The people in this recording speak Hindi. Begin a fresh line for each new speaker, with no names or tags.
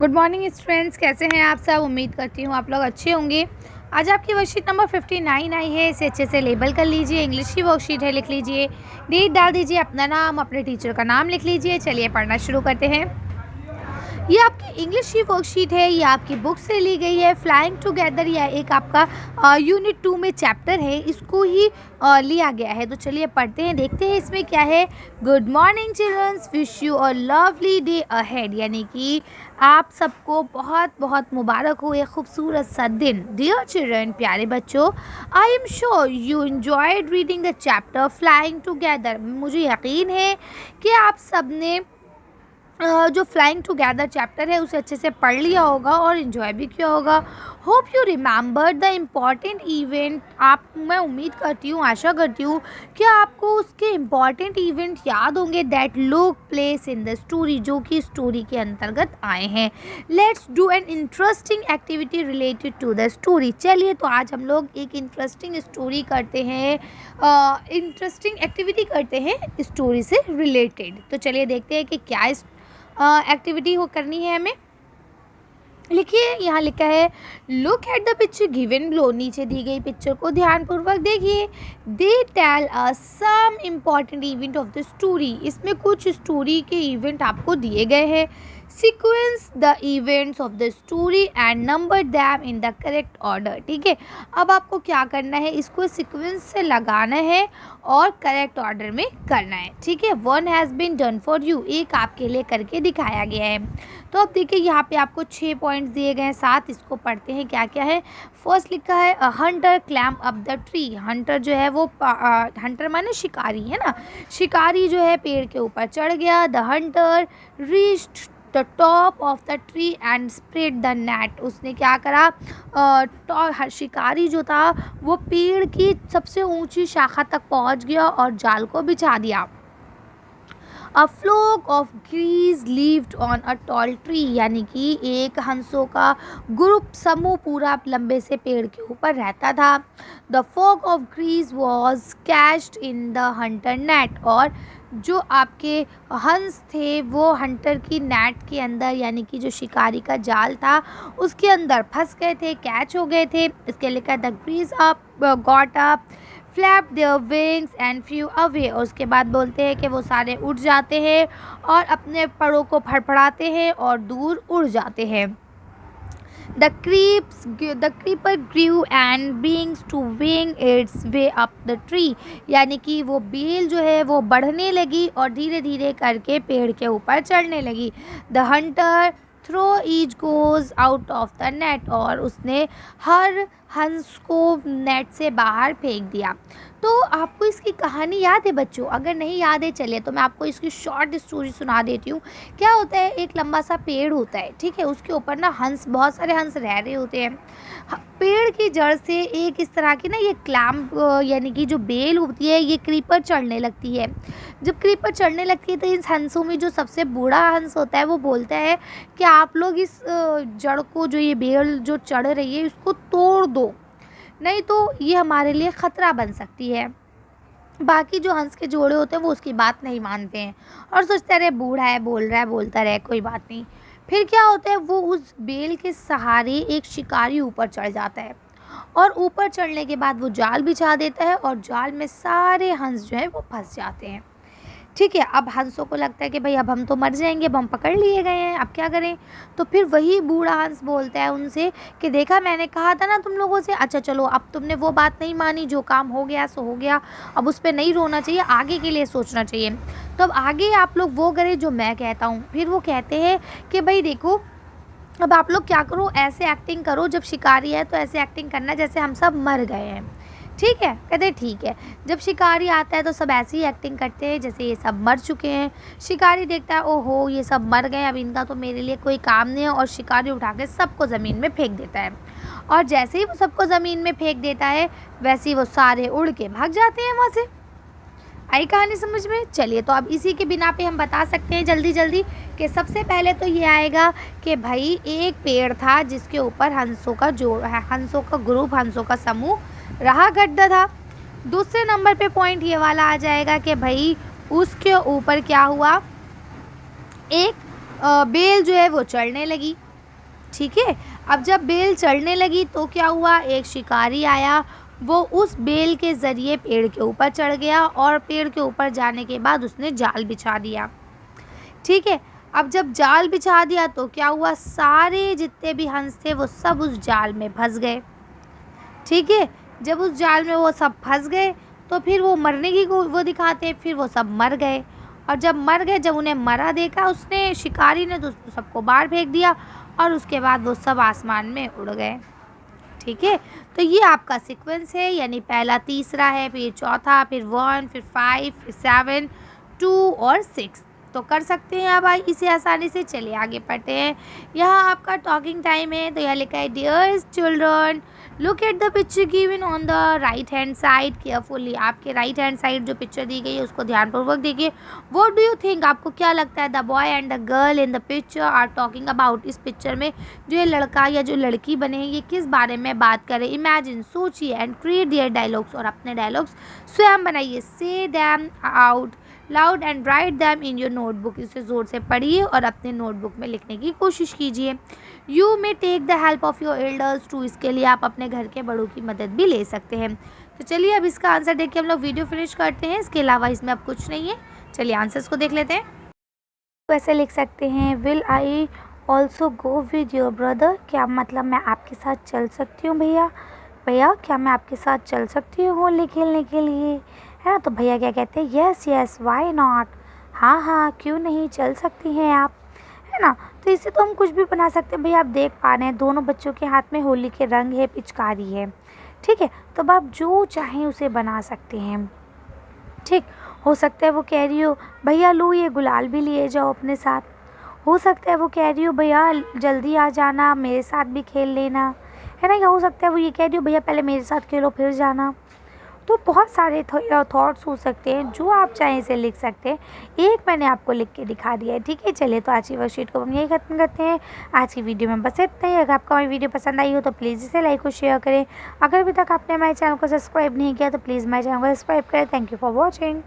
गुड मॉर्निंग स्टूडेंट्स, कैसे हैं आप सब। उम्मीद करती हूँ आप लोग अच्छे होंगे। आज आपकी वर्कशीट नंबर 59 आई है, इसे अच्छे से लेबल कर लीजिए। इंग्लिश की वर्कशीट है, लिख लीजिए, डेट डाल दीजिए, अपना नाम, अपने टीचर का नाम लिख लीजिए। चलिए पढ़ना शुरू करते हैं। ये आपकी इंग्लिश की वर्कशीट है, ये आपकी बुक से ली गई है। फ्लाइंग टुगेदर या एक आपका यूनिट 2 में चैप्टर है, इसको ही लिया गया है। तो चलिए पढ़ते हैं, देखते हैं इसमें क्या है। Good morning childrens, wish you a lovely day ahead, यानी कि आप सबको बहुत बहुत मुबारक हो एक खूबसूरत सा दिन। डियर चिल्ड्रन, प्यारे बच्चों, I am sure you enjoyed reading the chapter flying together. मुझे यकीन है कि आप सब ने जो फ्लाइंग टुगेदर चैप्टर है उसे अच्छे से पढ़ लिया होगा और इन्जॉय भी किया होगा। Hope you remember the important event. मैं उम्मीद करती हूँ, आशा करती हूँ कि आपको उसके इम्पॉर्टेंट इवेंट याद होंगे that look place in the story, जो कि स्टोरी के अंतर्गत आए हैं। Let's do an interesting activity related to the story. चलिए तो आज हम लोग एक इंटरेस्टिंग स्टोरी करते हैं, इंटरेस्टिंग एक्टिविटी करते हैं स्टोरी से रिलेटेड। तो चलिए देखते हैं कि क्या एक्टिविटी हो करनी है हमें। लिखिए, यहाँ लिखा है look at the picture given below. नीचे दी गई पिक्चर को ध्यानपूर्वक देखिए। They tell us some important event of the story. इसमें कुछ स्टोरी के इवेंट आपको दिए गए हैं। Sequence the events of the story and number them in the correct order. ठीक है, अब आपको क्या करना है, इसको सीक्वेंस से लगाना है और करेक्ट ऑर्डर में करना है। ठीक है, 1 has been done for you, एक आपके लिए करके दिखाया गया है। तो अब देखिए यहाँ पे आपको 6 पॉइंट्स दिए गए हैं, 7 इसको पढ़ते हैं क्या क्या है। फर्स्ट लिखा है hunter climbed up the tree. Hunter जो है वो हंटर माने शिकारी है ना, शिकारी जो है पेड़ के ऊपर चढ़ गया। The Hunter reached the top of the tree and spread the net. उसने क्या करा, शिकारी जो था वो पेड़ की सबसे ऊंची शाखा तक पहुंच गया और जाल को बिछा दिया। अ फ्लोक ऑफ ग्रीज lived on a tall tree, यानी कि एक हंसों का ग्रुप समूह पूरा लंबे से पेड़ के ऊपर रहता था। द फ्लोक ऑफ ग्रीज was catched in the hunter net, और जो आपके हंस थे वो हंटर की नेट के अंदर, यानी कि जो शिकारी का जाल था उसके अंदर फंस गए थे, कैच हो गए थे। इसके लिखा द ग्रीज up got up flap their wings and flew away. और उसके बाद बोलते हैं कि वो सारे उड़ जाते हैं और अपने परों को फड़फड़ाते हैं और दूर उड़ जाते हैं। The creeper grew and begins to wing its way up the tree, यानी कि वो बेल जो है वो बढ़ने लगी और धीरे धीरे करके पेड़ के ऊपर चढ़ने लगी। The hunter throw each goose out of the net, और उसने हर हंस को नेट से बाहर फेंक दिया। तो आपको इसकी कहानी याद है बच्चों? अगर नहीं याद है चलिए तो मैं आपको इसकी शॉर्ट स्टोरी सुना देती हूँ। क्या होता है, एक लंबा सा पेड़ होता है, ठीक है, उसके ऊपर ना हंस, बहुत सारे हंस रह रहे होते हैं। पेड़ की जड़ से एक इस तरह की ना ये क्लैम्प यानी कि जो बेल होती है ये क्रीपर चढ़ने लगती है। जब क्रीपर चढ़ने लगती है तो इन हंसों में जो सबसे बूढ़ा हंस होता है वो बोलता है कि आप लोग इस जड़ को, जो ये बेल जो चढ़ रही है, इसको तोड़ दो, नहीं तो ये हमारे लिए ख़तरा बन सकती है। बाकी जो हंस के जोड़े होते हैं वो उसकी बात नहीं मानते हैं और सोचते रहे बूढ़ा है, बोल रहा है, बोलता रहे, कोई बात नहीं। फिर क्या होता है, वो उस बेल के सहारे एक शिकारी ऊपर चढ़ जाता है और ऊपर चढ़ने के बाद वो जाल बिछा देता है और जाल में सारे हंस जो है वो फंस जाते हैं। ठीक है, अब हंसों को लगता है कि भाई अब हम तो मर जाएंगे, अब हम पकड़ लिए गए हैं, अब क्या करें। तो फिर वही बूढ़ा हंस बोलता है उनसे कि देखा, मैंने कहा था ना तुम लोगों से, अच्छा चलो अब तुमने वो बात नहीं मानी, जो काम हो गया सो हो गया, अब उस पर नहीं रोना चाहिए, आगे के लिए सोचना चाहिए। तो अब आगे आप लोग वो करें जो मैं कहता हूँ। फिर वो कहते हैं कि भाई देखो, अब आप लोग क्या करो, ऐसे एक्टिंग करो, जब शिकारी है तो ऐसे एक्टिंग करना जैसे हम सब मर गए हैं। ठीक है, कहते हैं ठीक है। जब शिकारी आता है तो सब ऐसी ही एक्टिंग करते हैं जैसे ये सब मर चुके हैं। शिकारी देखता है ओहो ये सब मर गए, अब इनका तो मेरे लिए कोई काम नहीं है, और शिकारी उठा के सबको ज़मीन में फेंक देता है। और जैसे ही वो सबको ज़मीन में फेंक देता है वैसे ही वो सारे उड़ के भाग जाते हैं वहाँ से। आई कहानी समझ में? चलिए तो अब इसी के बिना पे हम बता सकते हैं जल्दी जल्दी कि सबसे पहले तो ये आएगा कि भाई एक पेड़ था जिसके ऊपर हंसों का जोड़ है, हंसों का ग्रुप, हंसों का समूह रहा करता था। दूसरे नंबर पे पॉइंट ये वाला आ जाएगा कि भाई उसके ऊपर क्या हुआ, एक बेल जो है वो चढ़ने लगी। ठीक है। अब जब बेल चढ़ने लगी तो क्या हुआ, एक शिकारी आया, वो उस बेल के ज़रिए पेड़ के ऊपर चढ़ गया और पेड़ के ऊपर जाने के बाद उसने जाल बिछा दिया। ठीक है। अब जब जाल बिछा दिया तो क्या हुआ, सारे जितने भी हंस थे वो सब उस जाल में फंस गए। ठीक है। जब उस जाल में वो सब फंस गए तो फिर वो मरने की वो दिखाते, फिर वो सब मर गए। और जब मर गए, जब उन्हें मरा देखा उसने, शिकारी ने, तो सबको बाहर फेंक दिया और उसके बाद वो सब आसमान में उड़ गए। ठीक है। तो ये आपका सीक्वेंस है, यानी पहला तीसरा है, फिर चौथा, फिर 1, फिर 5, फिर 7, 2 और 6। तो कर सकते हैं आप इसे आसानी से। चलिए आगे पढ़ते हैं। यहाँ आपका टॉकिंग टाइम है। तो यहाँ लिखा है, dear children look at the picture given on the right hand side carefully. आपके राइट हैंड साइड जो पिक्चर दी गई है उसको ध्यानपूर्वक देखिए। व्हाट डू यू थिंक, आपको क्या लगता है, the boy and the girl in the picture are talking about. इस पिक्चर में जो ये लड़का या जो लड़की बने हैं ये किस बारे में बात करें। इमेजिन, सोचिए, एंड क्रिएट देयर डायलॉग्स, और अपने डायलॉग्स स्वयं बनाइए। से them out loud and right them in your notebook. इसे ज़ोर से पढ़िए और अपने नोटबुक में लिखने की कोशिश कीजिए। You may take the help of your elders too. इसके लिए आप अपने घर के बड़ों की मदद भी ले सकते हैं। तो चलिए अब इसका आंसर देख के हम लोग वीडियो फिनिश करते हैं। इसके अलावा इसमें अब कुछ नहीं है। चलिए आंसर्स को देख लेते हैं। तो ऐसे लिख सकते हैं, will I also go with your brother. क्या मतलब मैं आपके साथ चल सकती हूँ भैया। भैया क्या मैं आपके साथ चल सकती हूँ होली खेलने के लिए, है ना। तो भैया क्या कहते हैं, येस येस वाई नॉट। हाँ हाँ क्यों नहीं, चल सकती हैं आप, है ना। तो इससे तो हम कुछ भी बना सकते हैं। भैया आप देख पा रहे हैं दोनों बच्चों के हाथ में होली के रंग है, पिचकारी है। ठीक है। तो अब आप जो चाहें उसे बना सकते हैं। ठीक। हो सकता है वो कह रही हो, भैया लो ये गुलाल भी लिए जाओ अपने साथ। हो सकता है वो कह रही हो, भैया जल्दी आ जाना, मेरे साथ भी खेल लेना, है ना। या हो सकता है वो ये कह रही हो, भैया पहले मेरे साथ खेलो फिर जाना। तो बहुत सारे थॉट्स हो सकते हैं, जो आप चाहें इसे लिख सकते हैं। एक मैंने आपको लिख के दिखा दिया है। ठीक है। चलिए तो आज की वर्कशीट को हम यही खत्म करते हैं। आज की वीडियो में बस इतना ही। अगर आपको हमारी वीडियो पसंद आई हो तो प्लीज़ इसे लाइक और शेयर करें। अगर अभी तक आपने हमारे चैनल को सब्सक्राइब नहीं किया तो प्लीज़ हमारे चैनल को सब्सक्राइब करें। Thank you for watching.